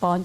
5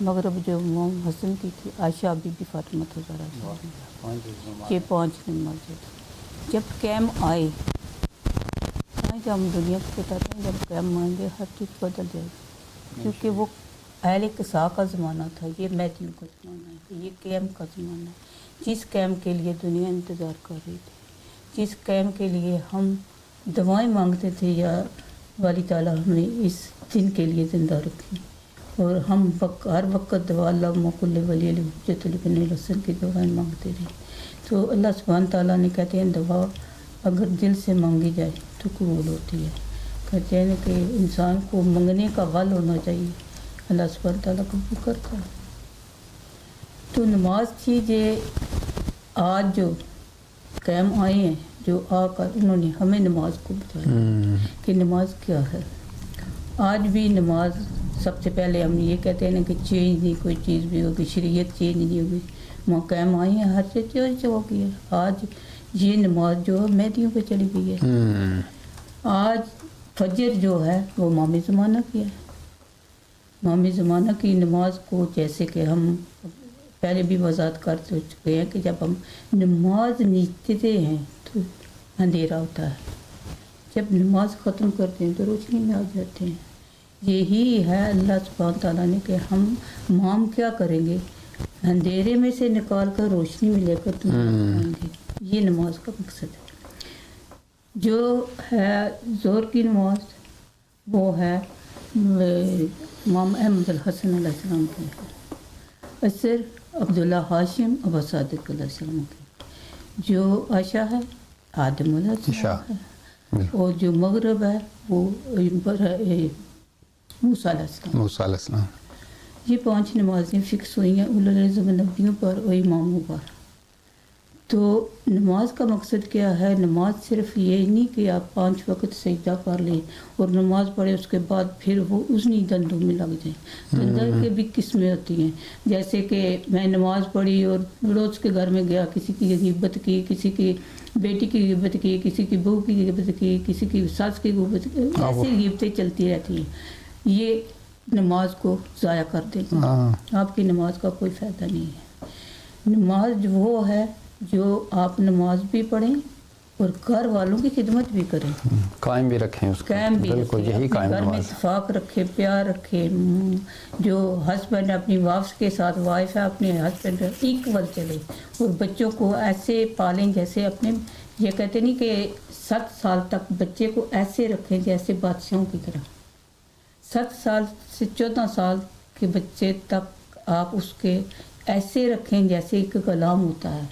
مغرب جو امام حسن کی تھی عائشہ بی بی فاطمہ زہرا، یہ 5 نمازیں تھیں۔ جب قائم آئے، جب ہم دنیا کو بتاتے ہیں جب قائم آئیں گے ہر چیز بدل جائے گی، کیونکہ وہ اہل قصاء کا زمانہ تھا، یہ مہدیوں کا زمانہ ہے، یہ قائم کا زمانہ ہے، جس قائم کے لیے دنیا انتظار کر رہی تھی، جس قائم کے لیے ہم دعائیں مانگتے تھے یا والی تعالیٰ ہمیں اس دن کے لیے زندہ رکھیں، اور ہم ہر وقت دعا اللہم کل ولی الحجۃ ابن الحسن کی دعائیں مانگتے رہے۔ تو اللہ سبحانہ تعالیٰ نے کہتے ہیں دعا اگر دل سے مانگی جائے تو قبول ہوتی ہے، کہتے ہیں کہ انسان کو منگنے کا ول ہونا چاہیے، اللہ سبحانہ تعالیٰ قبول کرتا ہے۔ تو نماز تھی آج جو قائم آئے ہیں، جو آ کر انہوں نے ہمیں نماز کو بتایا کہ نماز کیا ہے۔ آج بھی نماز سب سے پہلے ہم یہ کہتے ہیں کہ چینج نہیں کوئی چیز بھی ہوگی، شریعت چینج نہیں ہوگی، وہاں قائم آئی ہیں ہر چیز چینج ہو گئی ہے۔ آج یہ نماز جو ہے مہدیوں پہ چلی گئی ہے۔ آج فجر جو ہے وہ امام زمانہ کی ہے، امام زمانہ کی نماز کو جیسے کہ ہم پہلے بھی وضاحت کر چکے ہیں کہ جب ہم نماز نیچتے ہیں تو اندھیرا ہوتا ہے، جب نماز ختم کرتے ہیں تو روشنی میں آ جاتے ہیں۔ یہی ہے اللہ سبحانہ تعالیٰ نے کہ ہم کیا کریں گے، اندھیرے میں سے نکال کر روشنی میں لے کر تمہیں آئیں گے، یہ نماز کا مقصد ہے۔ جو ہے ظہر کی نماز وہ ہے امام احمد الحسن علیہ السلام کی، عصر عبداللہ ہاشم ابا صادق علیہ السلام کی، جو عشاء ہے آدم علیہ السلام ہے، اور جو مغرب ہے وہ موسیٰ علیہ السلام۔ یہ 5 نمازیں فکس ہوئی ہیں اولو العزم نبیوں پر اور اماموں پر۔ تو نماز کا مقصد کیا ہے؟ نماز صرف یہ نہیں کہ آپ 5 وقت سجدہ کر لیں اور نماز پڑھیں اس کے بعد پھر وہ اسی دندوں میں لگ جائیں۔ دندوں کے بھی قسمیں ہوتی ہیں، جیسے کہ میں نماز پڑھی اور پڑوس کے گھر میں گیا، کسی کی غیبت کی، کسی کی بیٹی کی غیبت کی، کسی کی بہو کی غیبت کی، کسی کی ساس کی غیبت کی، ایسی غیبتیں چلتی رہتی ہیں، یہ نماز کو ضائع کر دیں گے، آپ کی نماز کا کوئی فائدہ نہیں ہے۔ نماز وہ ہے جو آپ نماز بھی پڑھیں اور گھر والوں کی خدمت بھی کریں، قائم بھی رکھیں اس کو، قائم بھی بالکل رکھیں، یہی قائم گھر میں نماز۔ اتفاق رکھے، پیار رکھے، جو ہسبینڈ اپنی وائف کے ساتھ، وائف ہے اپنے ہسبینڈ ایکول چلے، اور بچوں کو ایسے پالیں جیسے اپنے، یہ کہتے نہیں کہ 7 سال تک بچے کو ایسے رکھیں جیسے بادشاہوں کی طرح، 7 سال سے 14 سال کے بچے تک آپ اس کے ایسے رکھیں جیسے ایک غلام ہوتا ہے،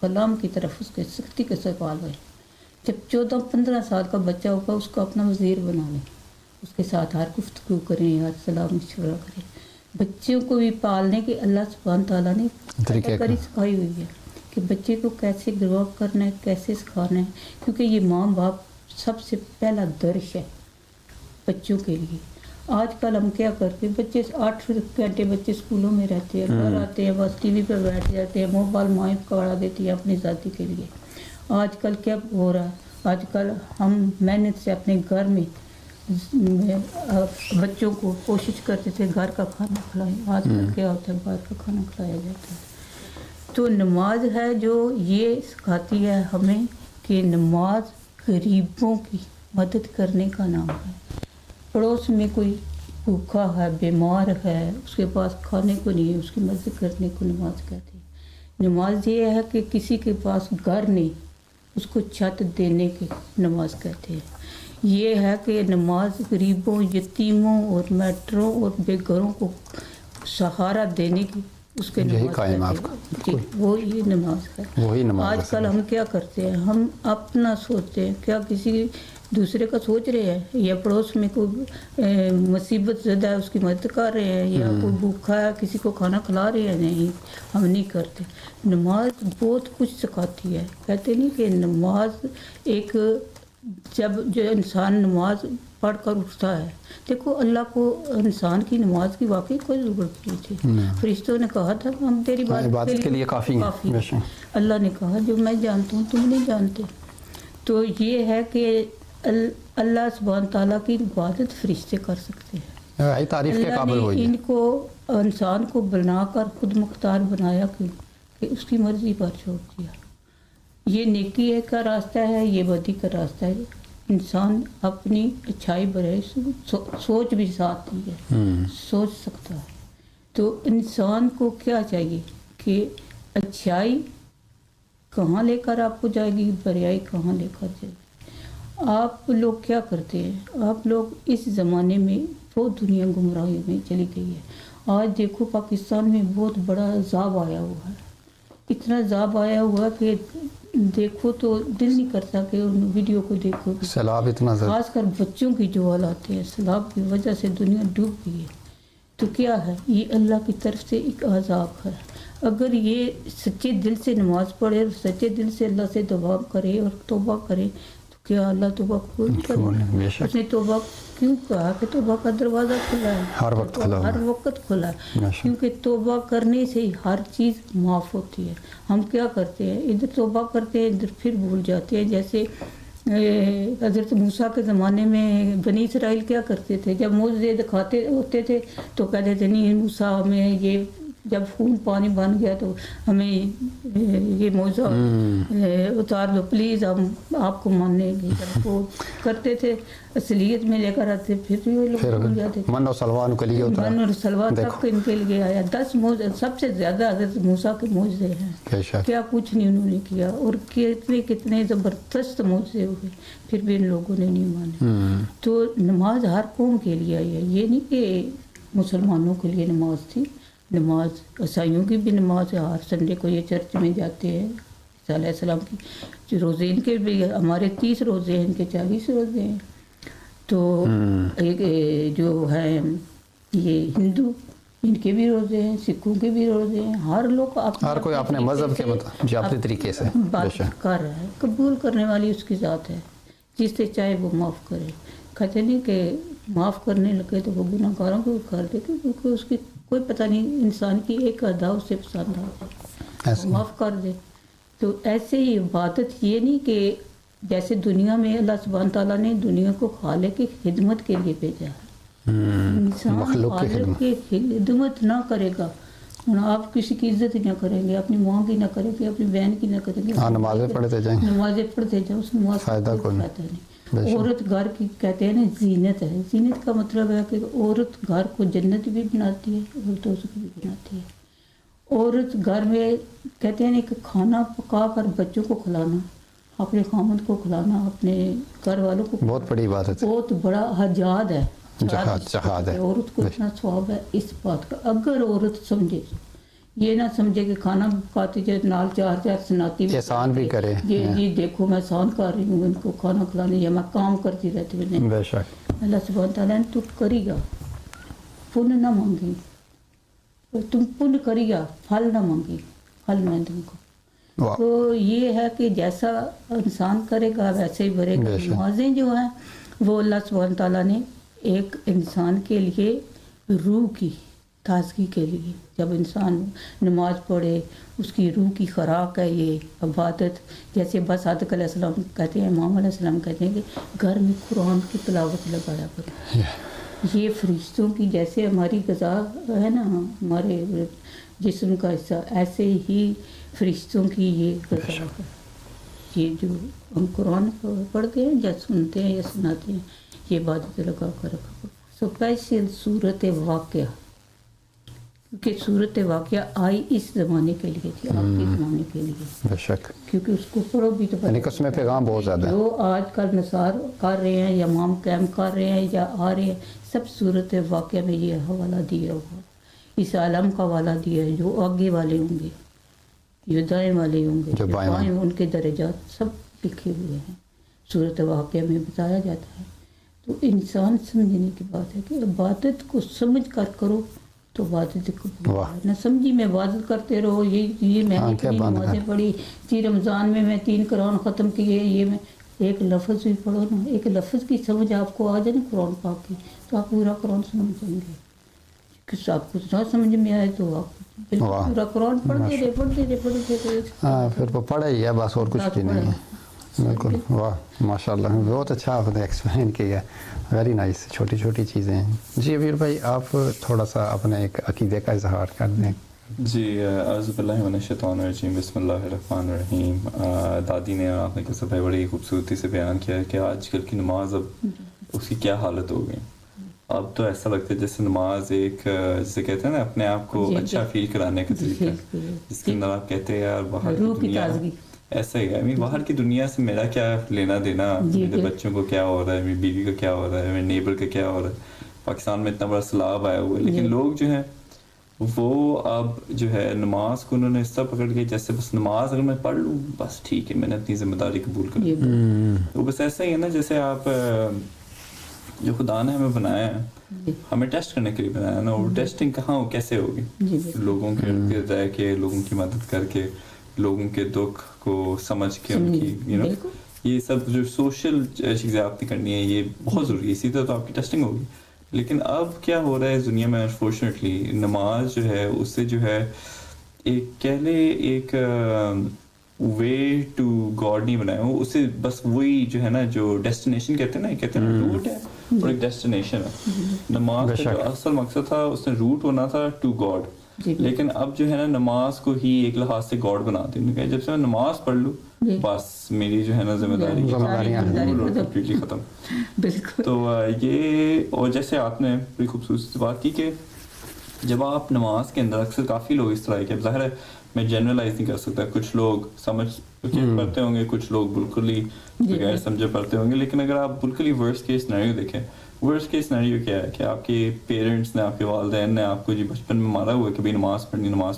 غلام کی طرف اس کے سختی کے سوال ہوئے۔ جب 14-15 سال کا بچہ ہوگا اس کو اپنا وزیر بنا لیں، اس کے ساتھ ہر گفتگو کریں، ہر سلام مشورہ کریں۔ بچوں کو بھی پالنے کے اللہ سبحانہ تعالیٰ نے طریقہ سکھائی ہوئی ہے کہ بچے کو کیسے گرو اپ کرنا ہے، کیسے سکھانا ہے، کیونکہ یہ ماں باپ سب سے پہلا درس ہے بچوں کے لیے۔ آج کل ہم کیا کرتے ہیں، بچے 8 گھنٹے بچے اسکولوں میں رہتے ہیں، گھر آتے ہیں بس ٹی وی پہ بیٹھ جاتے ہیں، موبائل مائیں پکڑا دیتی ہے اپنی ذاتی کے لیے۔ آج کل کیا ہو رہا ہے، آج کل ہم محنت سے اپنے گھر میں بچوں کو کوشش کرتے تھے گھر کا کھانا کھلائیں، آج کل کیا ہوتا ہے باہر کا کھانا کھلایا جاتا ہے۔ تو نماز ہے جو یہ سکھاتی ہے ہمیں کہ نماز غریبوں کی مدد کرنے کا نام ہے۔ پڑوس میں کوئی بھوکا ہے، بیمار ہے، اس کے پاس کھانے کو نہیں ہے، اس کی مدد کرنے کو نماز کہتے ہیں۔ نماز یہ ہے کہ کسی کے پاس گھر نہیں، اس کو چھت دینے کی نماز کہتے ہیں۔ یہ ہے کہ نماز غریبوں، یتیموں اور میٹروں اور بے گھروں کو سہارا دینے کی اس کے نماز کہتے ہیں۔ وہ یہ نماز ہے۔ آج کل ہم کیا کرتے ہیں، ہم اپنا سوچتے ہیں، کیا کسی دوسرے کا سوچ رہے ہیں، یا پڑوس میں کوئی مصیبت زدہ ہے اس کی مدد کر رہے ہیں، یا کوئی بھوکا ہے کسی کو کھانا کھلا رہے ہیں؟ نہیں، ہم نہیں کرتے۔ نماز بہت کچھ سکھاتی ہے، کہتے نہیں کہ نماز ایک، جب جو انسان نماز پڑھ کر اٹھتا ہے، دیکھو اللہ کو انسان کی نماز کی واقعی کوئی ضرورت نہیں تھی، فرشتوں نے کہا تھا ہم تیری عبادت کے لیے کافی ہیں، اللہ نے کہا جو میں جانتا ہوں تم نہیں جانتے۔ تو یہ ہے کہ اللہ سبحانہ تعالیٰ کی عبادت فرشتے کر سکتے ہیں، تعریف کے اللہ قابل نے ہوئی. ان کو انسان کو بنا کر خود مختار بنایا کیوں کہ اس کی مرضی پر چھوڑ دیا. یہ نیکی کا راستہ ہے، یہ بدی کا راستہ ہے. انسان اپنی اچھائی برائی سوچ بھی ساتھ دی ہے، سوچ سکتا ہے. تو انسان کو کیا چاہیے کہ اچھائی کہاں لے کر آپ کو جائے گی، برائی کہاں لے کر جائے گی. آپ لوگ کیا کرتے ہیں، آپ لوگ اس زمانے میں بہت دنیا گمراہی میں چلی گئی ہے. آج دیکھو پاکستان میں بہت بڑا عذاب آیا ہوا ہے، اتنا عذاب آیا ہوا کہ دیکھو تو دل نہیں کرتا کہ ان ویڈیو کو دیکھو. سیلاب اتنا زیادہ، خاص کر بچوں کی جو حالات ہیں، سیلاب کی وجہ سے دنیا ڈوب گئی ہے. تو کیا ہے، یہ اللہ کی طرف سے ایک عذاب ہے. اگر یہ سچے دل سے نماز پڑھے اور سچے دل سے اللہ سے دعا کرے اور توبہ کرے تو کیا اللہ توبہ قبول کرے؟ اس نے توبہ کیوں کہا کہ توبہ کا دروازہ کھلا ہے، ہر وقت کھلا ہے، ہر وقت کھلا ہے. کیونکہ توبہ کرنے سے ہی ہر چیز معاف ہوتی ہے. ہم کیا کرتے ہیں، ادھر توبہ کرتے ہیں ادھر پھر بھول جاتے ہیں. جیسے حضرت موسیٰ کے زمانے میں بنی اسرائیل کیا کرتے تھے، جب معجزے دکھاتے ہوتے تھے تو کہتے تھے نہیں موسیٰ ہمیں یہ جب خون پانی بن گیا تو ہمیں یہ معجزہ اتار دو پلیز، ہم آپ کو ماننے گے. جب وہ کرتے تھے اصلیت میں لے کر آتے پھر وہ لوگ بھول جاتے تھے. من و سلوان کے لیے من اور سلوان تک ان کے لیے آیا. 10 معجزے سب سے زیادہ حضرت موسیٰ کے معجزے ہیں. کیا کچھ نہیں انہوں نے کیا اور کتنے زبردست معجزے ہوئے، پھر بھی ان لوگوں نے نہیں مانے. تو نماز ہر قوم کے لیے آئی ہے، یہ نہیں کہ مسلمانوں کے لیے نماز تھی. نماز عیسائیوں کی بھی نماز ہے، ہر سنڈے کو یہ چرچ میں جاتے ہیں. عیسیٰ علیہ السلام کی جو روزے ان کے بھی، ہمارے 30 روزے ہیں، ان کے 40 روزے ہیں. تو ایک جو ہے یہ ہندو، ان کے بھی روزے ہیں، سکھوں کے بھی روزے ہیں. ہر لوگ ہر کوئی اپنے مذہب کے مطابق اپنے طریقے سے بات کر رہا ہے. قبول کرنے والی اس کی ذات ہے، جس سے چاہے وہ معاف کرے. کہتے نہیں کہ معاف کرنے لگے تو وہ گناہ گاروں کو کر دے، کیونکہ اس کی کوئی پتہ نہیں انسان کی ایک ادا اس سے پسند آ جائے، معاف کر دے. تو ایسے ہی عبادت یہ نہیں کہ جیسے دنیا میں اللہ سبحانہ تعالیٰ نے دنیا کو خالق کی خدمت کے لیے بھیجا ہے. انسان خالق کی خدمت نہ کرے گا، آپ کسی کی عزت نہ کریں گے، اپنی ماں کی نہ کریں گے، اپنی بہن کی نہ کریں گے، نمازیں پڑھتے جائیں، نمازیں پڑھتے جائیں، اس نماز فائدہ کوئی نہیں. عورت گھر کی کہتے ہیں نا زینت ہے. زینت کا مطلب ہے کہ عورت گھر کو جنت بھی بناتی ہے اور دوزخ بھی بناتی ہے. عورت گھر میں کہتے ہیں کہ کھانا پکا کر بچوں کو کھلانا، اپنے خامد کو کھلانا، اپنے گھر والوں کو، بہت بڑی بات ہے، بہت بڑا حجاد ہے، جہاد ہے. عورت کو اتنا ثواب ہے اس بات کا. اگر عورت سمجھے، یہ نہ سمجھے کہ کھانا پکاتی جائے نال چار سناتی احسان بھی کرے، یہ دیکھو میں احسان کر رہی ہوں ان کو کھانا کھلانے، یا میں کام کرتی رہتی ہوں. بے شک اللہ سبحانہ تعالیٰ نے تو کری گا، پن نہ مانگی، تم پن کری گا، پھل نہ مانگی، پھل میں تم کو. تو یہ ہے کہ جیسا انسان کرے گا ویسے ہی بھرے گا. نمازیں جو ہیں وہ اللہ سبحانہ تعالیٰ نے ایک انسان کے لیے روح کی تازگی کے لیے، جب انسان نماز پڑھے اس کی روح کی خوراک ہے یہ عبادت. جیسے بس صادق علیہ السلام کہتے ہیں، امام علیہ السلام کہتے ہیں کہ گھر میں قرآن کی تلاوت لگایا کرو. یہ فرشتوں کی جیسے ہماری غذا ہے نا، ہمارے جسم کا حصہ، ایسے ہی فرشتوں کی یہ غذا ہے. یہ جو ہم قرآن پڑھتے ہیں یا سنتے ہیں یا سناتے ہیں، یہ عبادت لگا کر رکھا. اسپیشل صورت واقعہ، کہ صورت واقعہ آئی اس زمانے کے لیے تھی، آپ کے زمانے کے لیے. بے شک، کیونکہ اس کو پڑھو بھی تو یعنی کہ اس میں پیغام بہت زیادہ ہے. جو آج کل نثار کر رہے ہیں یا امام قائم کر رہے ہیں یا آ رہے ہیں، سب صورت واقعہ میں یہ حوالہ دیا ہوا، اس عالم کا حوالہ دیا ہے. جو آگے والے ہوں گے، جو دائیں والے ہوں گے، جو بائیں، ان کے درجات سب لکھے ہوئے ہیں، صورت واقعہ میں بتایا جاتا ہے. تو انسان سمجھنے کی بات ہے کہ عبادت کو سمجھ کر کرو تو عبادت کو نہ سمجھی میں عبادت کرتے رہو. یہ میں نے اتنی نمازیں پڑھی تھی، رمضان میں 3 قرآن ختم کیے، یہ میں ایک لفظ بھی پڑھو نا، ایک لفظ کی سمجھ آپ کو آ جائے نا قرآن پاک کی، تو آپ پورا قرآن سمجھ جائیں گے. کس آپ کو نہ سمجھ میں آئے تو آپ پورا قرآن پڑھتے رہے. ہاں پھر وہ پڑھا ہی ہے بس، اور کچھ بھی نہیں. بالکل واہ ماشاء اللہ بہت اچھا آپ نے ایکسپلین کیا ہے ویری نائس چھوٹی چھوٹی چیزیں ہیں. جی ابیر بھائی آپ تھوڑا سا اپنے ایک عقیدے کا اظہار کر دیں. جی اعوذ باللہ من الشیطان الرجیم بسم اللہ الرحمن الرحیم. دادی نے آپ نے کیسا بھائی بڑی خوبصورتی سے بیان کیا ہے کہ آج کل کی نماز اب اس کی کیا حالت ہو گئی. اب تو ایسا لگتا ہے جیسے نماز ایک جسے کہتے ہیں نا اپنے آپ کو اچھا فیل کرانے کا طریقہ ہے جس کے اندر آپ کہتے ہیں یار باہر کی دنیا ایسا ہی ہے. باہر کی دنیا سے میرا کیا لینا دینا, میرے بچوں کو کیا ہو رہا ہے, میری بیوی کا کیا ہو رہا ہے, میرے نیبر کا کیا ہو رہا ہے. پاکستان میں اتنا بڑا سیلاب آیا ہوا ہے لیکن لوگ جو ہیں وہ اب جو ہے نماز کو انہوں نے اس طرح پکڑ کے جیسے بس نماز اگر میں پڑھ لوں بس ٹھیک ہے میں نے اپنی ذمہ داری قبول کر لی. وہ بس ایسا ہی ہے نا جیسے آپ جو خدا نے ہمیں بنایا ہے ہمیں ٹیسٹ کرنے کے لیے بنایا ہے نا, اور ٹیسٹنگ کہاں ہو کیسے ہوگی, لوگوں کے ارد گرد رہ کے لوگوں کی مدد کر کے لوگوں کے دکھ کو سمجھ کے ان کی یہ سب جو سوشل چیزیں آپ نے کرنی ہے یہ بہت ضروری ہے, اسی طرح تو آپ کی ٹیسٹنگ ہوگی. لیکن اب کیا ہو رہا ہے اس دنیا میں انفارچونیٹلی نماز جو ہے اس سے جو ہے ایک کہہ لے ایک وے ٹو گاڈ نہیں بنایا ہو, اسے بس وہی جو ہے نا جو ڈیسٹینیشن کہتے ہیں نا روٹ ہے اور ایک ڈیسٹینیشن ہے. نماز کا جو اصل مقصد تھا اس نے روٹ ہونا تھا ٹو گاڈ, لیکن اب جو ہے نا نماز کو ہی ایک لحاظ سے گاڈ بنا دی. جب سے میں نماز پڑھ لوں بس میری جو ہے نا ذمہ داری ختم. تو یہ اور جیسے آپ نے بڑی خوبصورتی سے بات کی کہ جب آپ نماز کے اندر اکثر کافی لوگ اس طرح کے, ظاہر ہے میں جنرلائز نہیں کر سکتا, کچھ لوگ سمجھ کے پڑھتے ہوں گے, کچھ لوگ بالکل ہی بغیر سمجھے پڑھتے ہوں گے. لیکن اگر آپ بالکل ہی ورسٹ کیس سینیریو دیکھیں, ورسٹ کیس سینیریو کیا ہے کہ آپ کے پیرنٹس نے آپ کے والدین نے آپ کو جی بچپن میں مارا ہوا ہے کہ بھائی نماز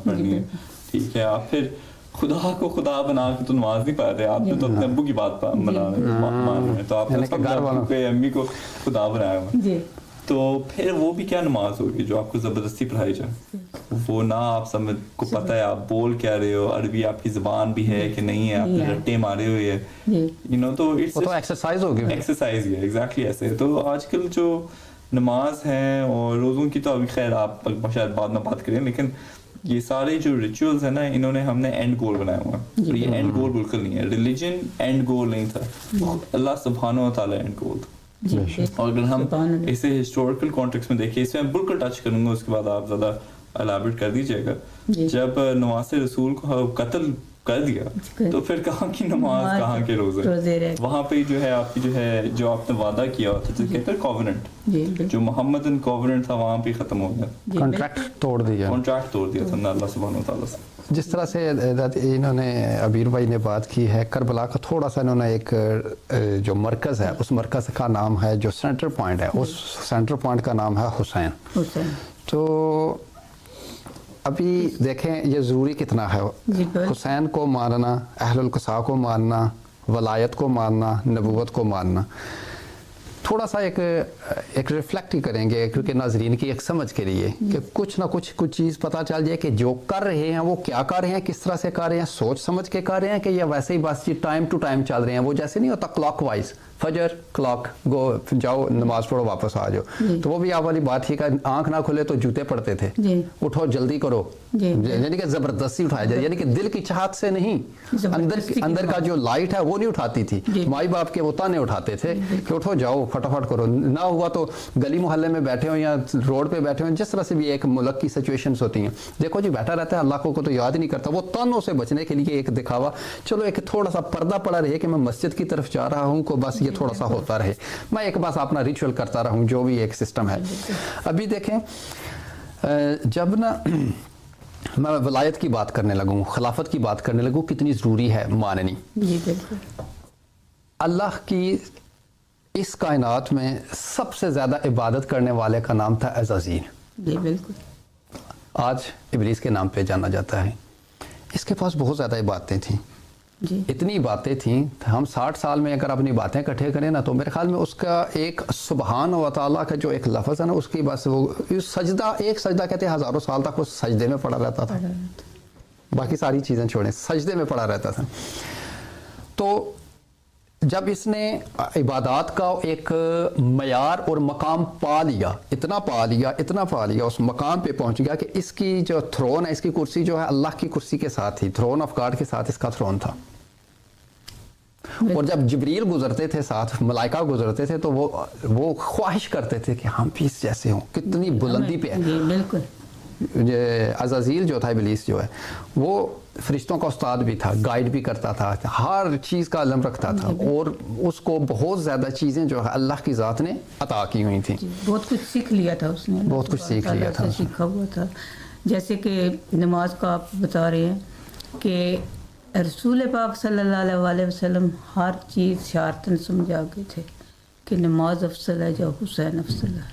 پڑھنی ہے, ٹھیک ہے. آپ پھر خدا کو خدا بنا کے تو نماز نہیں پڑھ رہے, آپ نے تو اپنے ابو کی بات مان رہے ہیں, تو آپ نے امی کو خدا بنایا ہوا. تو پھر وہ بھی کیا نماز ہوگی جو آپ کو زبردستی پڑھائی جائے, وہ نہ آپ سمجھ کو پتہ ہے آپ بول کیا رہے ہو, عربی آپ کی زبان بھی ہے کہ نہیں ہے, آپ نے رٹے مارے ہوئے ہے, تو ایکسرسائز ہوگی, ایکسرسائز ہی ہے ایگزیکٹلی ایسے. تو آج کل جو نماز ہے اور روزوں کی تو ابھی خیر آپ شاید بعد میں بات کریں, لیکن یہ سارے جو ریچولز ہیں نا انہوں نے ہم نے اینڈ گول بنایا ہوا ہے, اور یہ اینڈ گول بالکل نہیں ہے. ریلیجن اینڈ گول نہیں تھا, اللہ سبحانہ و تعالیٰ اینڈ گول تھا. اور اگر ہم اسے ہسٹوریکل کانٹیکسٹ میں دیکھیں, اس میں بالکل ٹچ کروں گا, اس کے بعد آپ زیادہ الیبریٹ کر دیجیے گا. جب نواز رسول کو قتل کر دیا تو پھر کہاں کی نماز کہاں کے روزے, وہاں پہ جو ہے آپ کی جو آپ نے وعدہ کیا ہوتا تھا کہتے ہیں کووننٹ, جو محمدن کووننٹ تھا وہاں پہ ختم ہو گیا, کانٹریکٹ توڑ دیا تھا اللہ سبحانہ وتعالیٰ سے. جس طرح سے انہوں نے ابیر بھائی نے بات کی ہے کربلا کا, تھوڑا سا انہوں نے ایک جو مرکز ہے اس مرکز کا نام ہے جو سینٹر پوائنٹ ہے, اس سینٹر پوائنٹ کا نام ہے حسین. تو ابھی دیکھیں یہ ضروری کتنا ہے, حسین کو ماننا, اہل القصا کو ماننا, ولایت کو ماننا, نبوت کو ماننا. تھوڑا سا ایک ریفلیکٹ ہی کریں گے کیونکہ ناظرین کی ایک سمجھ کے لیے کہ کچھ نہ کچھ چیز پتہ چل جائے کہ جو کر رہے ہیں وہ کیا کر رہے ہیں, کس طرح سے کر رہے ہیں, سوچ سمجھ کے کر رہے ہیں کہ یہ ویسے ہی بس ٹائم ٹو ٹائم چل رہے ہیں. وہ جیسے نہیں ہوتا کلاک وائز, فجر کلاک گو جاؤ نماز پڑھو واپس آ جاؤ. تو وہ بھی آپ والی بات ہی کہ آنکھ نہ کھلے تو جوتے پڑتے تھے, اٹھو جلدی کرو, یعنی کہ زبردستی اٹھایا جائے, یعنی کہ دل کی چاہت سے نہیں, اندر کا جو لائٹ ہے وہ نہیں اٹھاتی تھی. مائی باپ کے وہ تانے اٹھاتے تھے کہ اٹھو جاؤ فٹافٹ کرو, نہ ہوا تو گلی محلے میں بیٹھے ہوں یا روڈ پہ بیٹھے ہوں, جس طرح سے بھی ایک ملک کی سچویشنز ہوتی ہیں. دیکھو جی بیٹھا رہتا ہے اللہ کو تو یاد ہی نہیں کرتا, وہ تانوں سے بچنے کے لیے ایک دکھاوا, چلو ایک تھوڑا سا پردہ پڑا رہے کہ میں مسجد کی طرف جا رہا ہوں, کو بس یہ تھوڑا سا ہوتا رہے, میں ایک بس اپنا ریچول کرتا رہوں, جو بھی ایک سسٹم ہے. ابھی دیکھیں جب نا میں ولایت کی بات کرنے لگوں, خلافت کی بات کرنے لگوں, کتنی ضروری ہے ماننی. اللہ کی اس کائنات میں سب سے زیادہ عبادت کرنے والے کا نام تھا عزازیل. جی بالکل. آج ابلیس کے نام پہ جانا جاتا ہے. اس کے پاس بہت زیادہ عبادتیں تھیں, اتنی باتیں تھیں, ہم 60 سال میں اگر اپنی باتیں اکٹھے کریں نا تو میرے خیال میں اس کا ایک سبحان و تعالیٰ کا جو ایک لفظ ہے نا, اس کی بس وہ سجدہ, ایک سجدہ کہتے ہیں ہزاروں سال تک وہ سجدے میں پڑا رہتا تھا, باقی ساری چیزیں چھوڑیں, سجدے میں پڑا رہتا تھا. تو جب اس نے عبادات کا ایک معیار اور مقام پا لیا, اتنا پا لیا, اس مقام پہ پہنچ گیا کہ اس کی جو تھرون ہے, اس کی کرسی جو ہے اللہ کی کرسی کے ساتھ ہی, تھرون آف گاڈ کے ساتھ اس کا تھرون تھا. اور جب جبریل گزرتے تھے ساتھ، ملائکہ گزرتے تھے، تو وہ خواہش کرتے تھے کہ ہم بھی اس جیسے ہوں، کتنی بلندی پہ ہے. بالکل. عزازیل جو تھا، ابلیس جو ہے، وہ فرشتوں کا استاد بھی تھا، گائیڈ بھی کرتا تھا، ہر چیز کا علم رکھتا تھا، اور اس کو بہت زیادہ چیزیں جو ہے اللہ کی ذات نے عطا کی ہوئی تھیں. بہت کچھ سیکھ لیا تھا اس نے، بہت کچھ سیکھ لیا تھا، سیکھا ہوا تھا. جیسے کہ نماز کا آپ بتا رہے ہیں کہ رسول پاک صلی اللہ علیہ وسلم ہر چیز شارطن سمجھا گئے تھے کہ نماز افضل ہے یا حسین افضل ہے.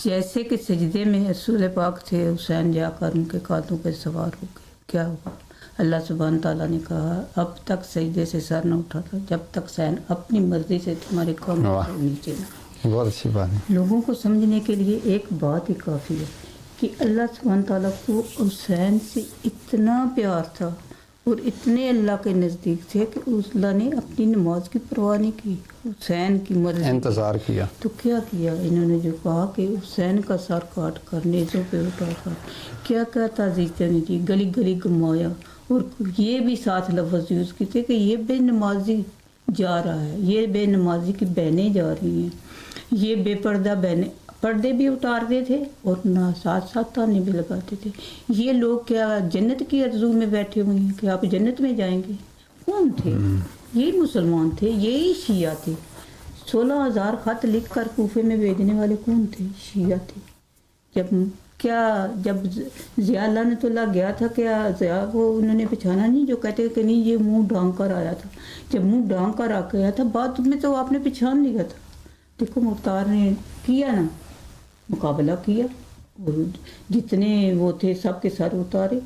جیسے کہ سجدے میں رسول پاک تھے، حسین جا کر ان کے کانھوں پہ سوار ہو گئے. کیا ہوا؟ اللہ سبحانہ تعالیٰ نے کہا اب تک سجدے سے سر نہ اٹھا تھا جب تک حسین اپنی مرضی سے تمہارے کانھوں سے نیچے نہ. بہت اچھی بات ہے. لوگوں کو سمجھنے کے لیے ایک بات ہی کافی ہے کہ اللہ سبحانہ تعالیٰ کو حسین سے اتنا پیار تھا اور اتنے اللہ کے نزدیک تھے کہ اللہ نے اپنی نماز کی پرواہ نہیں کی، حسین کی مرضی انتظار کیا. تو کیا کیا انہوں نے؟ جو کہا کہ حسین کا سر کاٹ کر نیزوں پہ اٹھا کر کیا کیا تعزیتیں نے دی، گلی گلی گھمایا، اور یہ بھی ساتھ لفظ یوز کی تھے کہ یہ بے نمازی جا رہا ہے، یہ بے نمازی کی بہنیں جا رہی ہیں، یہ بے پردہ بہنیں، پردے بھی اتارتے تھے اور نہ ساتھ ساتھ تانے بھی لگاتے تھے. یہ لوگ کیا جنت کی آرزو میں بیٹھے ہوئے ہیں کہ آپ جنت میں جائیں گے؟ کون تھے؟ یہی مسلمان تھے، یہی شیعہ تھے. 16,000 خط لکھ کر کوفے میں بھیجنے والے کون تھے؟ شیعہ تھے. جب ضیاء لعنت اللہ گیا تھا، کیا ضیاء کو انہوں نے پہچانا نہیں؟ جو کہتے کہ نہیں یہ منہ ڈھانک کر آیا تھا. جب منہ ڈھانک کر آ گیا تھا بعد میں تو آپ نے پہچان لیا تھا. دیکھو مختار نے کیا نا، مقابلہ کیا اور جتنے وہ تھے سب کے سر اتارے.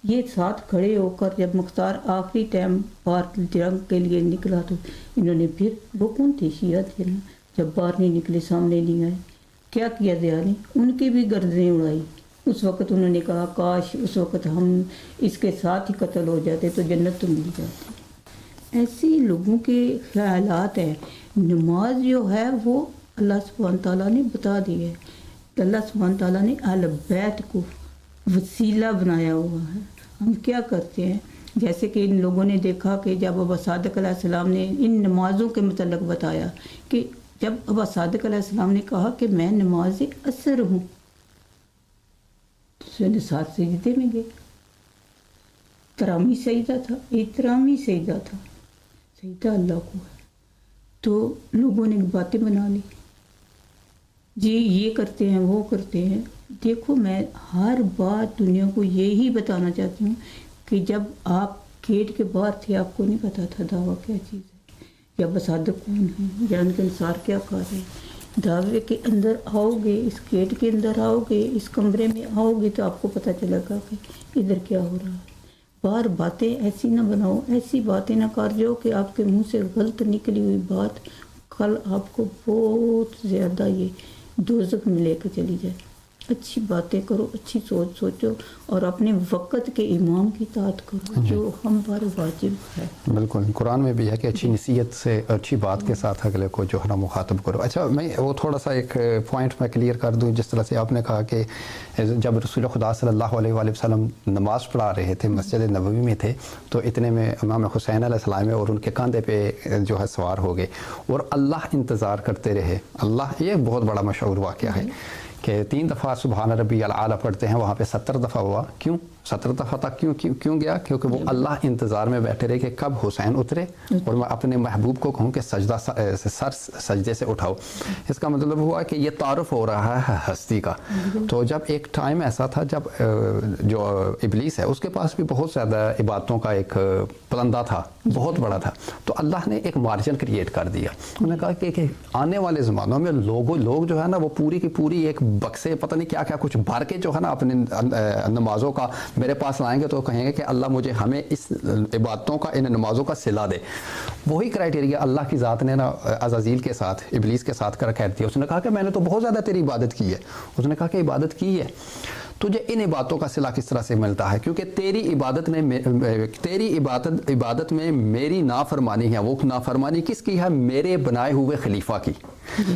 یہ ساتھ کھڑے ہو کر جب مختار آخری ٹائم بار جنگ کے لیے نکلا تو انہوں نے پھر، وہ کون تھے؟ شیعہ تھے نا. جب باہر نہیں نکلے، سامنے نہیں آئے، کیا کیا ضیاء نے؟ ان کی بھی گردنیں اڑائی. اس وقت انہوں نے کہا کاش اس وقت ہم اس کے ساتھ ہی قتل ہو جاتے تو جنت تو مل جاتی. ایسے لوگوں کے خیالات ہیں. نماز جو ہے وہ اللہ سبحانہ تعالیٰ نے بتا دی ہے. اللہ سبحانہ تعالیٰ نے اہل بیت کو وسیلہ بنایا ہوا ہے. ہم کیا کرتے ہیں؟ جیسے کہ ان لوگوں نے دیکھا کہ جب ابا صادق علیہ السلام نے ان نمازوں کے متعلق بتایا کہ جب ابا صادق علیہ السلام نے کہا کہ میں نماز عصر ہوں تو ساتھ سجدے میں گئے. ترامی سجدہ تھا، احترامی سجدہ تھا، سجدہ اللہ کو ہے. تو لوگوں نے باتیں بنا لی، جی یہ کرتے ہیں وہ کرتے ہیں. دیکھو میں ہر بات دنیا کو یہی بتانا چاہتی ہوں کہ جب آپ گیٹ کے باہر تھے آپ کو نہیں پتا تھا دعویٰ کیا چیز ہے یا بصادق کون ہے یا ان کے انصار کیا کر رہے ہیں. دعوے کے اندر آؤ گے، اس گیٹ کے اندر آؤ گے، اس کمرے میں آؤ گے تو آپ کو پتہ چلے گا کہ ادھر کیا ہو رہا ہے. باہر باتیں ایسی نہ بناؤ، ایسی باتیں نہ کر جو کہ آپ کے منہ سے غلط نکلی ہوئی بات کل آپ کو بہت زیادہ یہ دوزخ میں لے کے چلی جائے. اچھی باتیں کرو، اچھی سوچ سوچو اور اپنے وقت کے امام کی اطاعت کرو جو ہم پر واجب ہے. بالکل قرآن میں بھی ہے کہ اچھی نصیحت سے، اچھی بات کے ساتھ اگلے کو جو ہے نا مخاطب کرو. اچھا میں وہ تھوڑا سا ایک پوائنٹ میں کلیئر کر دوں. جس طرح سے آپ نے کہا کہ جب رسول خدا صلی اللہ علیہ وآلہ وسلم نماز پڑھا رہے تھے، مسجد نبوی میں تھے، تو اتنے میں امام حسین علیہ السلام اور ان کے کاندھے پہ جو ہے سوار ہو گئے اور اللہ انتظار کرتے رہے. اللہ، یہ بہت بڑا مشہور واقعہ ہے کہ 3 دفعہ سبحان ربی الاعلیٰ پڑھتے ہیں، وہاں پہ 70 دفعہ ہوا. کیوں 70 دفعہ تک کیوں گیا؟ کیونکہ وہ اللہ انتظار میں بیٹھے رہے کہ کب حسین اترے اور میں اپنے محبوب کو کہوں کہ سر سجدے سے اٹھاؤ. اس کا مطلب ہوا کہ یہ تعارف ہو رہا ہے ہستی کا. تو جب ایک ٹائم ایسا تھا جب جو ابلیس ہے اس کے پاس بھی بہت زیادہ عبادتوں کا ایک پلندہ تھا، بہت بڑا تھا. تو اللہ نے ایک مارجن کریٹ کر دیا. انہوں نے کہا کہ آنے والے زمانوں میں لوگ جو ہے نا وہ پوری کی پوری ایک بکسے پتہ نہیں کیا کیا کچھ بھر کے جو ہے نا اپنے نمازوں کا میرے پاس لائیں گے تو کہیں گے کہ اللہ ہمیں اس عبادتوں کا، ان نمازوں کا صلہ دے. وہی کرائٹیریا اللہ کی ذات نے نا عزازیل کے ساتھ، ابلیس کے ساتھ کر دیا. اس نے کہا کہ میں نے تو بہت زیادہ تیری عبادت کی ہے. اس نے کہا کہ عبادت کی ہے تجھے ان عبادتوں کا صلہ کس طرح سے ملتا ہے؟ کیونکہ تیری عبادت میں میری نافرمانی ہے. وہ نافرمانی کس کی ہے؟ میرے بنائے ہوئے خلیفہ کی.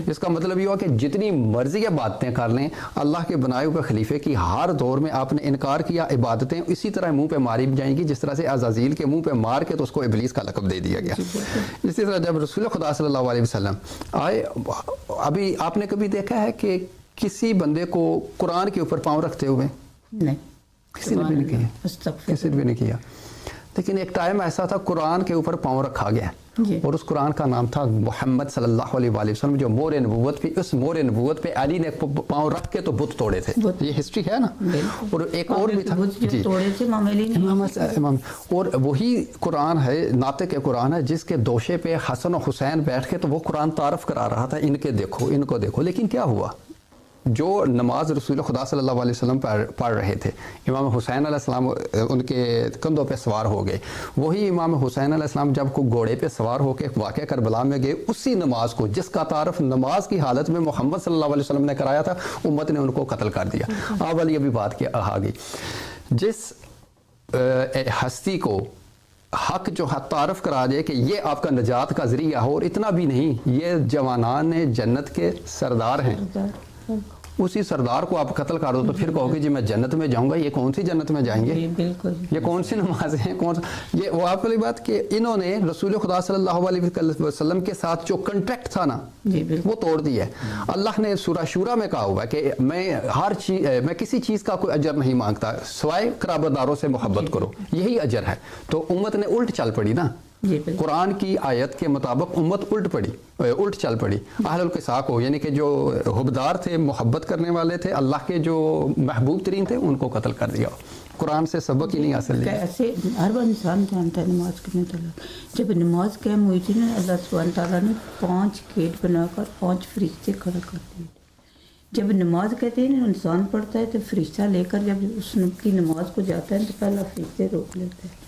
اس کا مطلب یہ ہوا کہ جتنی مرضی عبادتیں کر لیں، اللہ کے بنائے ہوئے خلیفے کی ہر دور میں آپ نے انکار کیا، عبادتیں اسی طرح منہ پہ ماری جائیں گی جس طرح سے عزازیل کے منہ پہ مار کے تو اس کو ابلیس کا لقب دے دیا گیا. اسی طرح جب رسول خدا صلی اللہ علیہ وسلم آئے، ابھی آپ نے کبھی دیکھا ہے کہ کسی بندے کو قرآن کے اوپر پاؤں رکھتے ہوئے؟ نہیں، کسی نے بھی نہیں کیا، کسی نے بھی نہیں کیا. لیکن ایک ٹائم ایسا تھا قرآن کے اوپر پاؤں رکھا گیا، اور اس قرآن کا نام تھا محمد صلی اللہ علیہ وآلہ وسلم، جو مور نبوت پہ، اس مور نبوت پہ علی نے پاؤں رکھ کے تو بت توڑے تھے. یہ ہسٹری ہے نا. اور ایک اور بھی تھا اور وہی قرآن ہے، ناطق قرآن ہے، جس کے دوشے پہ حسن و حسین بیٹھ کے تو وہ قرآن تعارف کرا رہا تھا، ان کے دیکھو، ان کو دیکھو. لیکن کیا ہوا؟ جو نماز رسول خدا صلی اللہ علیہ وسلم پڑھ رہے تھے، امام حسین علیہ السلام ان کے کندھوں پہ سوار ہو گئے. وہی امام حسین علیہ السلام جب کو گھوڑے پہ سوار ہو کے واقعہ کربلا میں گئے، اسی نماز کو جس کا تعارف نماز کی حالت میں محمد صلی اللہ علیہ وسلم نے کرایا تھا، امت نے ان کو قتل کر دیا. آپ والی ابھی بات کی آ گئی. جس ہستی کو حق جو تعارف کرا جائے کہ یہ آپ کا نجات کا ذریعہ ہو، اور اتنا بھی نہیں، یہ جوانان جنت کے سردار ہیں، اسی سردار کو آپ قتل کر دو تو پھر کہو کہ جی میں جنت میں جاؤں گا. یہ کون سی جنت میں جائیں گے؟ یہ کون سی نمازیں ہیں؟ یہ وہ آپ والی بات کہ انہوں نے رسول خدا صلی اللہ علیہ وسلم کے ساتھ جو کنٹریکٹ تھا نا، وہ توڑ دیا ہے. اللہ نے سورہ شورا میں کہا ہوا ہے کہ میں کسی چیز کا کوئی اجر نہیں مانگتا سوائے قرابت داروں سے محبت کرو، یہی اجر ہے. تو امت نے الٹ چل پڑی نا، قرآن کی آیت کے مطابق امت الٹ چل پڑی. اہل القصاء کو، یعنی کہ جو حبدار تھے، محبت کرنے والے تھے، اللہ کے جو محبوب ترین تھے، ان کو قتل کر دیا. قرآن سے سبق ہی نہیں حاصل کیا. ایسے ہر بار انسان جانتا ہے نماز کرنے تعالیٰ. جب نماز قائم ہوئی تھی نا، اللہ سبحانہ تعالیٰ نے 5 گیٹ بنا کر 5 فرشتے کھڑا کر دیے. جب نماز کہتے ہیں نا انسان پڑھتا ہے تو فرشتہ لے کر جب اس کی نماز کو جاتا ہے تو پہلا فرشتے روک لیتے ہیں،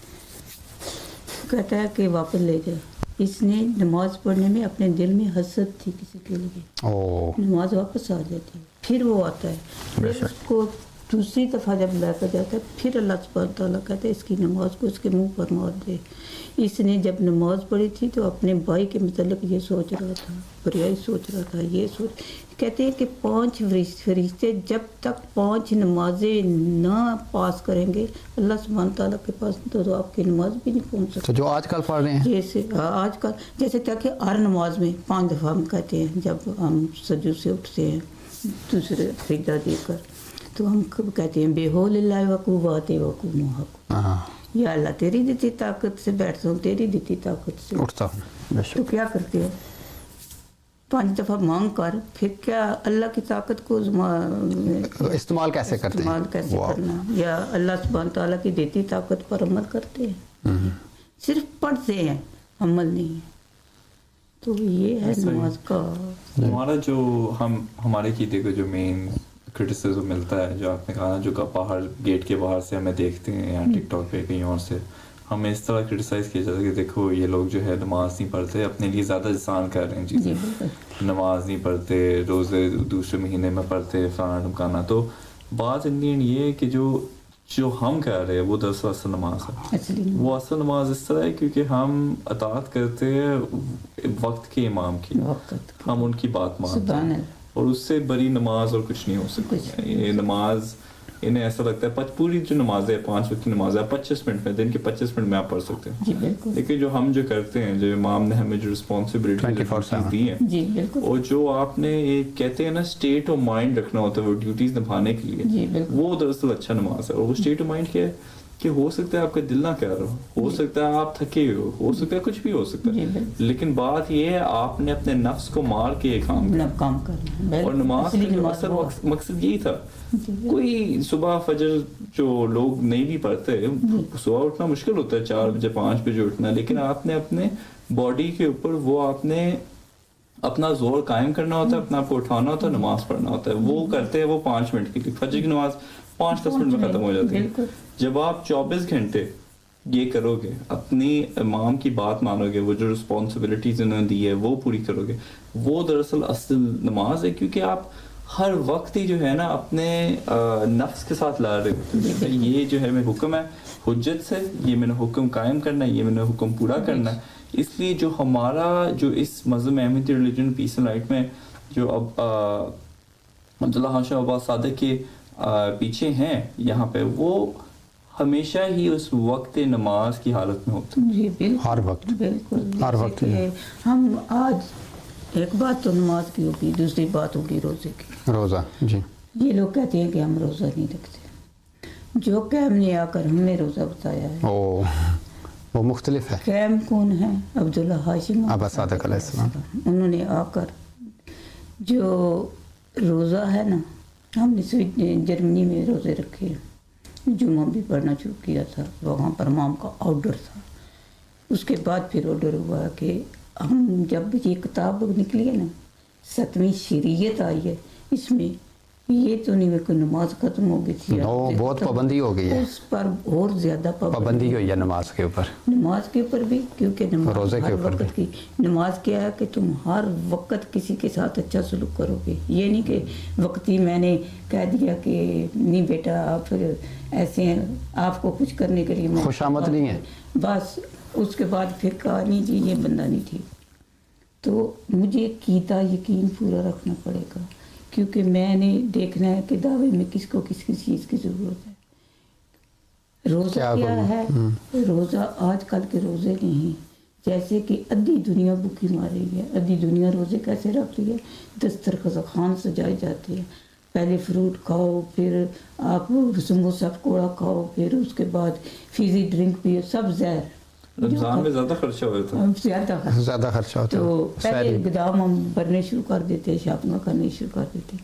کہتا ہے کہ واپس لے جائے. اس نے نماز پڑھنے میں اپنے دل میں حسد تھی کسی کے لیے، نماز واپس آ جاتی ہے. پھر وہ آتا ہے، پھر اس کو دوسری دفعہ جب لے کر جاتا ہے، پھر اللہ سبحانہ تعالیٰ کہتا ہے اس کی نماز کو اس کے منہ پر مار دے. اس نے جب نماز پڑھی تھی تو اپنے بھائی کے متعلق یہ سوچ رہا تھا، بریائی سوچ رہا تھا. یہ سوچ کہتے ہیں کہ 5 فرشتے جب تک 5 نمازیں نہ پاس کریں گے اللہ سبحانہ تعالیٰ کے پاس تو آپ کی نماز بھی نہیں پہنچ سکتی. جو آج کل پڑھ رہے ہیں، جیسے آج کل جیسے کہ ہر نماز میں 5 دفعہ ہم کہتے ہیں جب ہم سجود سے اٹھتے ہیں دوسرے سجدہ دے کر، تو ہم کہتے ہیں بے حول اللہ وقوبات وقوم حق، یا اللہ تیری دیتی طاقت سے بیٹھتا ہوں، تیری دیتی طاقت سے اٹھتا ہوں. تو کیا کرتے ہیں؟ 5 دفعہ مانگ کر پھر کیا اللہ کی طاقت کو استعمال کیسے کرتے ہیں؟ کرنا، یا اللہ سبحانہ تعالیٰ کی دیتی طاقت پر عمل کرتے ہیں. صرف پڑھتے ہیں، عمل نہیں ہے. تو یہ ہے نماز کا. ہمارا جو ہمارے عقیدے کو جو مین کرٹیسزم ملتا ہے، جو آپ نے کہا جو باہر گیٹ کے باہر سے ہمیں دیکھتے ہیں یا ٹک ٹاک پہ کہیں اور سے، ہمیں اس طرح کرٹیسائز کیا جاتا ہے کہ دیکھو یہ لوگ جو ہے نماز نہیں پڑھتے، اپنے لیے زیادہ آسان کر رہے ہیں چیزیں، نماز نہیں پڑھتے، روزے دوسرے مہینے میں پڑھتے، فلانا ڈمکانا. تو بات انڈین یہ ہے کہ جو ہم کہہ رہے ہیں وہ دراصل اصل نماز ہے. وہ اصل نماز اس طرح ہے کیونکہ ہم اطاعت کرتے ہیں وقت کے امام کی، ہم ان کی بات مانتے ہیں، اور اس سے بڑی نماز اور کچھ نہیں ہو سکتی. یہ نماز انہیں ایسا لگتا ہے پوری جو نماز ہے 5 وقت کی نماز ہے 25 منٹ میں، دن کے 25 منٹ میں آپ پڑھ سکتے ہیں. لیکن جو ہم جو کرتے ہیں، جو امام نے ہمیں جو رسپانسبلٹی دی ہیں، اور جو آپ نے ایک کہتے ہیں نا اسٹیٹ آف مائنڈ رکھنا ہوتا ہے وہ ڈیوٹیز نبھانے کے لیے، وہ دراصل اچھا نماز ہے. اور وہ اسٹیٹ آف مائنڈ کیا ہے کہ ہو سکتا ہے آپ کا دل نہ کہہ رہا ہو سکتا ہے آپ تھکے ہو سکتا ہے کچھ بھی ہو سکتا ہے، لیکن بات یہ ہے آپ نے اپنے نفس کو مار کے یہ کام کرنا. اور نماز کا اصل مقصد یہی تھا. کوئی صبح فجر جو لوگ نہیں بھی پڑھتے، صبح اٹھنا مشکل ہوتا ہے 4 بجے 5 بجے اٹھنا، لیکن آپ نے اپنے باڈی کے اوپر وہ آپ نے اپنا زور قائم کرنا ہوتا ہے، اپنا آپ کو اٹھانا ہوتا ہے، نماز پڑھنا ہوتا ہے. وہ کرتے ہیں وہ 5 منٹ کے لیے. فجر کی نماز 5-10 منٹ میں ختم ہو جاتی ہے. جب آپ 24 گھنٹے یہ کرو گے، اپنی امام کی بات مانو گے، وہ جو رسپانسبلٹیز انہوں نے دی ہے وہ پوری کرو گے، وہ دراصل اصل نماز ہے. کیونکہ آپ ہر وقت ہی جو ہے نا اپنے نفس کے ساتھ لڑ رہے ہوتے ہیں. یہ جو ہے میرا حکم ہے حجت سے, یہ میں نے حکم قائم کرنا ہے, یہ میں نے حکم پورا کرنا ہے. اس لیے جو ہمارا جو اس مذہب احمدی ریلیجن پیس اینڈ لائٹ میں جو اب عبداللہ ہاشم عباس صادق کے پیچھے ہیں یہاں پہ, وہ ہمیشہ ہی اس وقت نماز کی حالت میں ہوتے ہیں. جی بالکل, ہر وقت, بالکل ہر وقت. ہم آج ایک بات تو نماز کی ہوگی, دوسری بات ہوگی روزے کی. روزہ, جی. یہ لوگ کہتے ہیں کہ ہم روزہ نہیں رکھتے. جو قیم نے آ کر ہم نے روزہ بتایا ہے وہ مختلف ہے. قیم کون ہے؟ عبداللہ ہاشم عباس صادق علیہ السلام. انہوں نے آ کر جو روزہ ہے نا, ہم نے جرمنی میں روزے رکھے, جمعہ بھی پڑھنا شروع کیا تھا, وہاں پر امام کا آرڈر تھا. اس کے بعد پھر آرڈر ہوا کہ ہم جب یہ کتاب نکلی ہے نا 7ویں شریعت آئی ہے, اس میں یہ تو نہیں کہ نماز ختم ہو گئی تھی, بہت پابندی ہو گئی ہے, اس پر اور زیادہ پابندی ہوئی ہے نماز کے اوپر, نماز کے اوپر بھی, کیونکہ نماز روزے کے اوپر وقت کی نماز کیا ہے کہ تم ہر وقت کسی کے ساتھ اچھا سلوک کرو گے. یہ نہیں کہ وقتی میں نے کہہ دیا کہ نہیں بیٹا آپ ایسے ہیں, آپ کو کچھ کرنے کے لیے خوشامد نہیں ہے بس. اس کے بعد پھر کہا نہیں جی یہ بندہ نہیں ٹھیک. تو مجھے قیدہ یقین پورا رکھنا پڑے گا, کیونکہ میں نے دیکھنا ہے کہ دعوے میں کس کو کس کس چیز کی ضرورت ہے. روزہ کیا ہے؟ روزہ آج کل کے روزے نہیں, جیسے کہ ادھی دنیا بھوکی مار رہی ہے. ادھی دنیا روزے کیسے رکھ رہی ہے؟ دسترخوان سجائے جاتے ہیں, پہلے فروٹ کھاؤ, پھر آپ سموسہ پکوڑا کھاؤ, پھر اس کے بعد فیزی ڈرنک پیو, سب زہر. رمضان میں زیادہ خرچہ ہوتا ہے, زیادہ خرچہ ہوتا ہے. تو پہلے گدام ہم بھرنے شروع کر دیتے, شاپنگ کرنے شروع کر دیتے,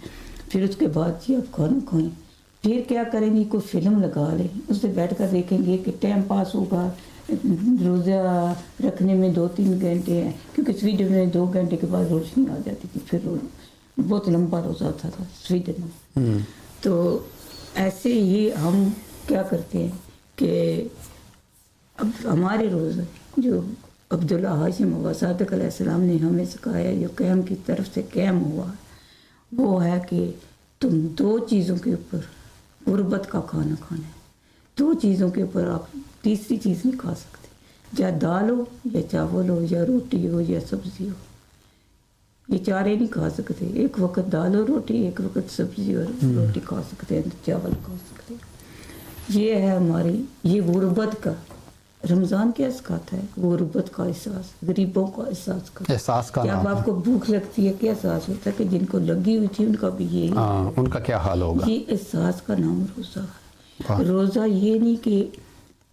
پھر اس کے بعد جی آپ کھانا کھائیں. پھر کیا کریں گے, کوئی فلم لگا لیں, اس سے بیٹھ کر دیکھیں گے کہ ٹائم پاس ہوگا. روزہ رکھنے میں 2-3 گھنٹے ہیں, کیونکہ سویڈن میں 2 گھنٹے کے بعد روشنی آ جاتی تھی, پھر بہت لمبا روزہ ہوتا تھا سویڈن میں. تو ایسے ہی ہم کیا کرتے ہیں کہ اب ہمارے روزہ جو عبداللہ ہاشم عباس صادق علیہ السلام نے ہمیں سکھایا, جو قیم کی طرف سے قیم ہوا, وہ ہے کہ تم 2 چیزوں کے اوپر غربت کا کھانا کھانا ہے. 2 چیزوں کے اوپر آپ تیسری چیز نہیں کھا سکتے, یا دال ہو یا چاول ہو یا روٹی ہو یا سبزی ہو. یہ 4 نہیں کھا سکتے. ایک وقت دال اور روٹی, ایک وقت سبزی اور روٹی کھا سکتے ہیں, چاول کھا سکتے ہیں. یہ ہے ہماری یہ غربت کا. رمضان کیا سکھاتا ہے؟ غربت کا احساس, غریبوں کا احساس کا. جب آپ کو بھوک لگتی ہے کیا احساس ہوتا ہے کہ جن کو لگی ہوئی تھی ان کا بھی یہی, ان کا کیا حال ہوگا. یہ احساس کا نام روزہ ہے. روزہ یہ نہیں کہ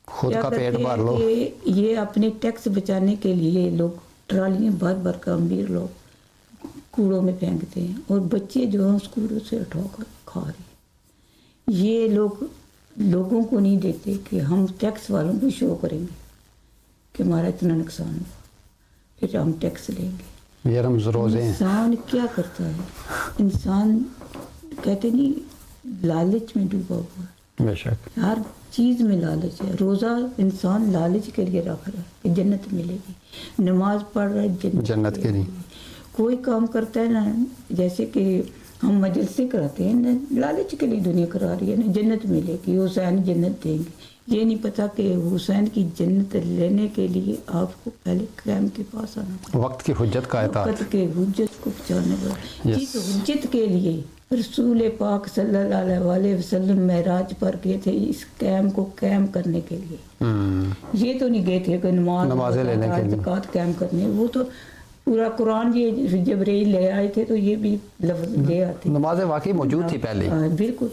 خود کا پیٹ بھر لو, یہ اپنے ٹیکس بچانے کے لیے لوگ ٹرالیاں بھر کر امیر لوگ کوڑوں میں پھینکتے ہیں, اور بچے جو ہیں اس کوڑوں سے اٹھا کر کھا رہے ہیں. یہ لوگوں کو نہیں دیتے کہ ہم ٹیکس والوں کو شو کریں گے کہ ہمارا اتنا نقصان ہوا, پھر ہم ٹیکس لیں گے. یہ روزے ہیں. انسان کیا کرتا ہے, انسان کہتے نہیں لالچ میں ڈوبا ہوا ہے. بے شک ہر چیز میں لالچ ہے. روزہ انسان لالچ کے لیے رکھ رہا ہے کہ جنت ملے گی, نماز پڑھ رہا ہے جنت کے لیے. کوئی کام کرتا ہے نا, جیسے کہ ہم مجلسیں کراتے ہیں نا, لالچ کے لیے دنیا کرا رہی ہے نا, جنت ملے گی, حسین جنت دیں گے. یہ نہیں پتا کہ حسین کی جنت لینے کے لیے آپ کو پہلے قیام کے پاس آنا پڑے, وقت کی حجت کا اطاعت, وقت کے حجت کو بچانے پڑے. جس حجت کے لیے رسول پاک صلی اللہ علیہ وسلم معراج پر گئے تھے, اس قیام کو قیام کرنے کے لیے. یہ تو نہیں گئے تھے کہ نمازیں لینے کے لیے, زکوٰۃ قیام کرنے. وہ تو پورا قرآن یہ جبرائیل لے آئے تھے تو یہ بھی لفظ لے آتے. نمازیں واقعی موجود تھی پہلے, بالکل.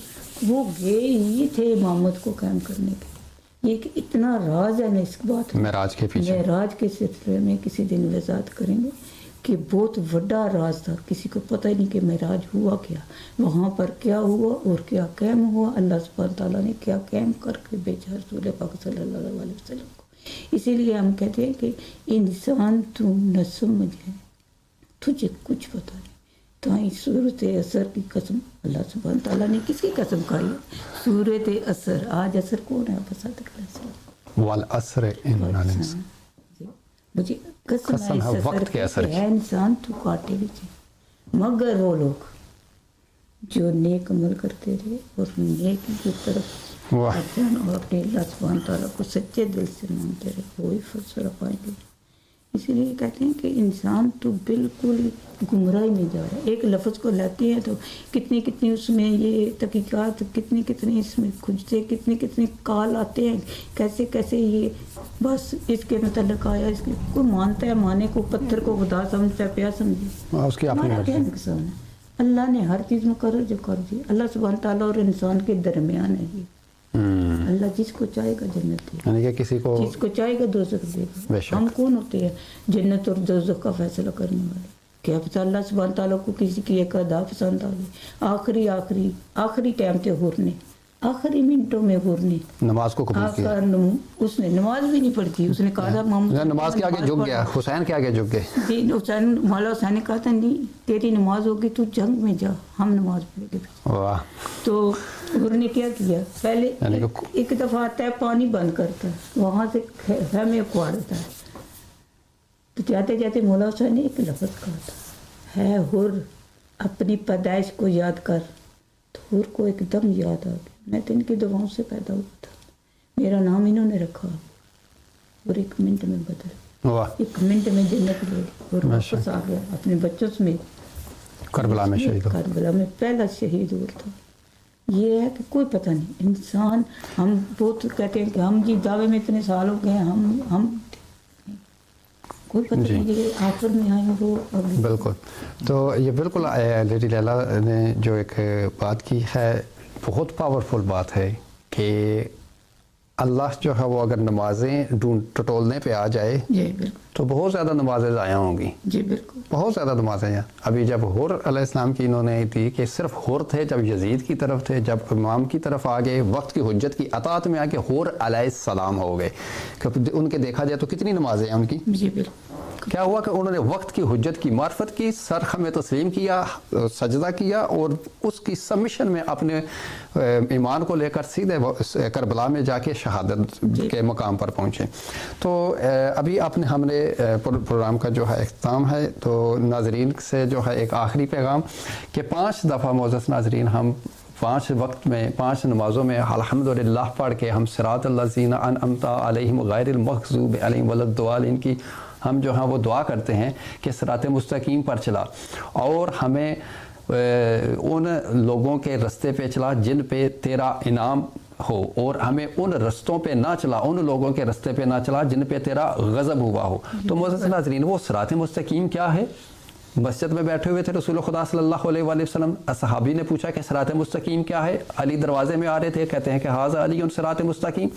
وہ گئے ہی تھے امامت کو قائم کرنے کے لیے. یہ اتنا راز ہے نا اس بات میں, معراج کے پیچھے. معراج کے سلسلے میں کسی دن وضاحت کریں گے کہ بہت بڑا راز تھا, کسی کو پتہ ہی نہیں کہ معراج ہوا کیا, وہاں پر کیا ہوا اور کیا قائم ہوا. اللہ سبحانہ تعالیٰ نے کیا قائم کر کے بھیجا رسول پاک صلی اللہ علیہ وسلم کو. اسی لیے ہم کہتے ہیں کہ انسان تو نہ سمجھ ہے, تجھے کچھ پتہ نہیں. تو صورت اثر کی قسم اللہ سبحانہ تعالیٰ نے کس کی قسم کھائی ہے؟ صورت اثر. آج اثر کون ہے؟ صادق علیہ السلام. والعصر ان الانسان, مجھے قسم ہے وقت کے اثر کی. انسان تو کاٹے بھی تھے, مگر وہ لوگ جو نیک عمل کرتے رہے اور نیک کی طرف واہ کرتے ہیں اور اپنے اللہ سبحانہ تعالیٰ کو سچے دل سے مانتے رہے وہی فضل پائیں گے. اسی لیے کہتے ہیں کہ انسان تو بالکل گمراہی میں جا رہا ہے. ایک لفظ کو لیتے ہیں تو کتنی اس میں یہ تحقیقات کتنی اس میں کھجتے کتنے کال آتے ہیں کیسے یہ بس اس کے متعلق آیا اس کے کوئی مانتا ہے مانے کو پتھر کو خدا سمجھتا ہے پیا سمجھے اس کی اپنی ہمارا مرضی. کیا نقصان ہے. اللہ نے ہر چیز مقرر جو کر دی. اللہ سبحانہ تعالیٰ اور انسان کے درمیان ہے یہ. اللہ جس کو چاہے گا جنت دے گا یعنی کہ کسی کو جس کو چاہے گا دوزخ دے بے گا. شک. ہم کون ہوتے ہیں جنت اور دوزخ کا فیصلہ کرنے والے؟ کیا پتہ اللہ سبحانہ تعالیٰ کو کسی کی ایک ادا پسند آ گئی. آخری ٹائم تے حور نے آخری منٹوں میں حور نے نماز کو قبول کیا. اس نے نماز بھی نہیں پڑھی تھی. اس نے کہا تھا نماز کے آگے جھک گیا. حسین کے آگے جھک گئے. جی حسین مولا حسین نے کہا تھا نہیں تیری نماز ہوگی تو جنگ میں جا ہم نماز پڑھیں گے. واہ. تو حور نے کیا کیا پہلے یعنی ایک دفعہ آتا ہے پانی بند کرتا ہے وہاں سے خیمے اکھواڑتا ہے. تو جاتے مولا حسین نے ایک لفظ کہا تھا ہے حور اپنی پیدائش کو یاد کر. تو حور کو ایک دم یاد آ گیا میں تو ان کی دعاؤں سے پیدا ہوا تھا میرا نام انہوں نے رکھا اور 1 منٹ میں بدل. واہ. 1 منٹ میں جنت لے لی اور واپس آ گیا اپنے بچوں سمیت. کربلا میں شہید ہو. کربلا میں پہلا شہید ہوا تھا. یہ ہے کہ کوئی پتہ نہیں انسان ہم بہت کہتے ہیں کہ ہم جی دعوے میں اتنے سال ہو گئے ہم کوئی پتہ نہیں کہ آخر میں آئے وہ بالکل. تو یہ بالکل لیڈی لیلا نے جو ایک بات کی ہے بہت پاورفل بات ہے کہ اللہ جو ہے وہ اگر نمازیں ٹٹولنے پہ آ جائے جی بالکل تو بہت زیادہ نمازیں ضائع ہوں گی. جی بالکل بہت زیادہ نمازیں ہیں. ابھی جب حور علیہ السلام کی انہوں نے دی کہ صرف حور تھے جب یزید کی طرف تھے جب امام کی طرف آ گئے وقت کی حجت کی اطاعت میں آ کے حور علیہ السلام ہو گئے. ان کے دیکھا جائے تو کتنی نمازیں ہیں ان کی. جی بالکل. کیا ہوا کہ انہوں نے وقت کی حجت کی معرفت کی سر خم تسلیم کیا سجدہ کیا اور اس کی سبمیشن میں اپنے ایمان کو لے کر سیدھے کربلا میں جا کے شہادت کے مقام پر پہنچے. تو ابھی ہم نے پروگرام کا جو ہے اختتام ہے تو ناظرین سے جو ہے ایک آخری پیغام کہ 5 دفعہ معزز ناظرین ہم 5 وقت میں 5 نمازوں میں الحمدللہ پڑھ کے ہم صراط الذین انعمت علیہم غیر المغضوب علیہم ولا الضالین کی ہم جو ہیں وہ دعا کرتے ہیں کہ صراط مستقیم پر چلا اور ہمیں ان لوگوں کے رستے پہ چلا جن پہ تیرا انعام ہو اور ہمیں ان رستوں پہ نہ چلا ان لوگوں کے رستے پہ نہ چلا جن پہ تیرا غضب ہوا ہو. تو معزز ناظرین وہ صراط مستقیم کیا ہے؟ مسجد میں بیٹھے ہوئے تھے رسول خدا صلی اللہ علیہ وآلہ وسلم. صحابی نے پوچھا کہ صراط مستقیم کیا ہے؟ علی دروازے میں آ رہے تھے کہتے ہیں کہ ھذا علی صراط مستقیم.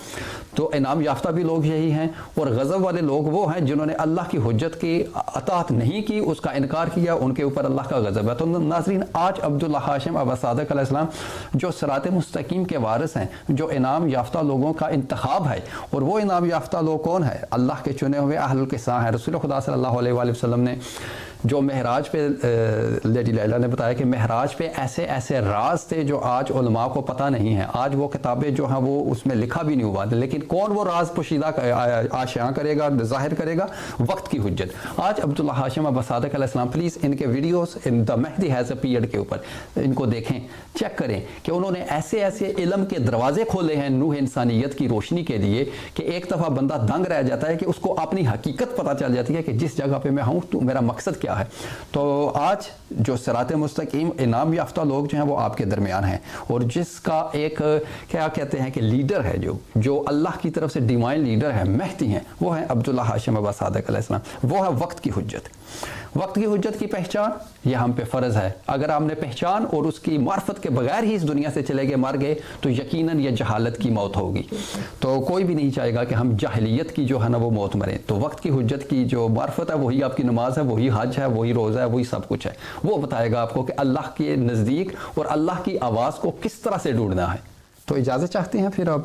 تو انعام یافتہ بھی لوگ یہی ہیں اور غضب والے لوگ وہ ہیں جنہوں نے اللہ کی حجت کی اطاعت نہیں کی اس کا انکار کیا ان کے اوپر اللہ کا غضب ہے. تو ناظرین آج عبداللہ ہاشم ابا صادق علیہ السلام جو صراط مستقیم کے وارث ہیں جو انعام یافتہ لوگوں کا انتخاب ہے اور وہ انعام یافتہ لوگ کون ہے؟ اللہ کے چنے ہوئے اہل القصاں ہیں. رسول خدا صلی اللہ علیہ وآلہ وسلم نے جو معراج پہ لیڈی لیلا نے بتایا کہ معراج پہ ایسے راز تھے جو آج علماء کو پتہ نہیں ہیں. آج وہ کتابیں جو ہیں وہ اس میں لکھا بھی نہیں ہوا لیکن کون وہ راز پوشیدہ آشیاں کرے گا ظاہر کرے گا؟ وقت کی حجت. آج عبداللہ ہاشم ابا صادق علیہ السلام پلیز ان کے videos the Mahdi has appeared کے اوپر ان کو دیکھیں چیک کریں کہ انہوں نے ایسے علم کے دروازے کھولے ہیں نوح انسانیت کی روشنی کے لیے کہ ایک دفعہ بندہ دنگ رہ جاتا ہے کہ اس کو اپنی حقیقت پتہ چل جاتی ہے کہ جس جگہ پہ میں ہوں تو میرا مقصد کیا ہے. تو آج جو صراط مستقیم انعام یافتہ لوگ جو ہیں وہ آپ کے درمیان ہیں اور جس کا ایک کیا کہتے ہیں کہ لیڈر ہے جو اللہ کی طرف سے ڈیوائن لیڈر ہے مہدی ہیں وہ ہیں عبداللہ ہاشم ابا صادق علیہ السلام. وہ ہے وقت کی حجت. وقت کی حجت کی پہچان یہ ہم پہ فرض ہے. اگر ہم نے پہچان اور اس کی معرفت کے بغیر ہی اس دنیا سے چلے گئے مر گئے تو یقیناً یہ جہالت کی موت ہوگی. تو کوئی بھی نہیں چاہے گا کہ ہم جاہلیت کی جو ہے نا وہ موت مریں. تو وقت کی حجت کی جو معرفت ہے وہی آپ کی نماز ہے وہی حج ہے وہی روزہ ہے وہی سب کچھ ہے. وہ بتائے گا آپ کو کہ اللہ کے نزدیک اور اللہ کی آواز کو کس طرح سے ڈھونڈنا ہے. تو اجازت چاہتے ہیں پھر اب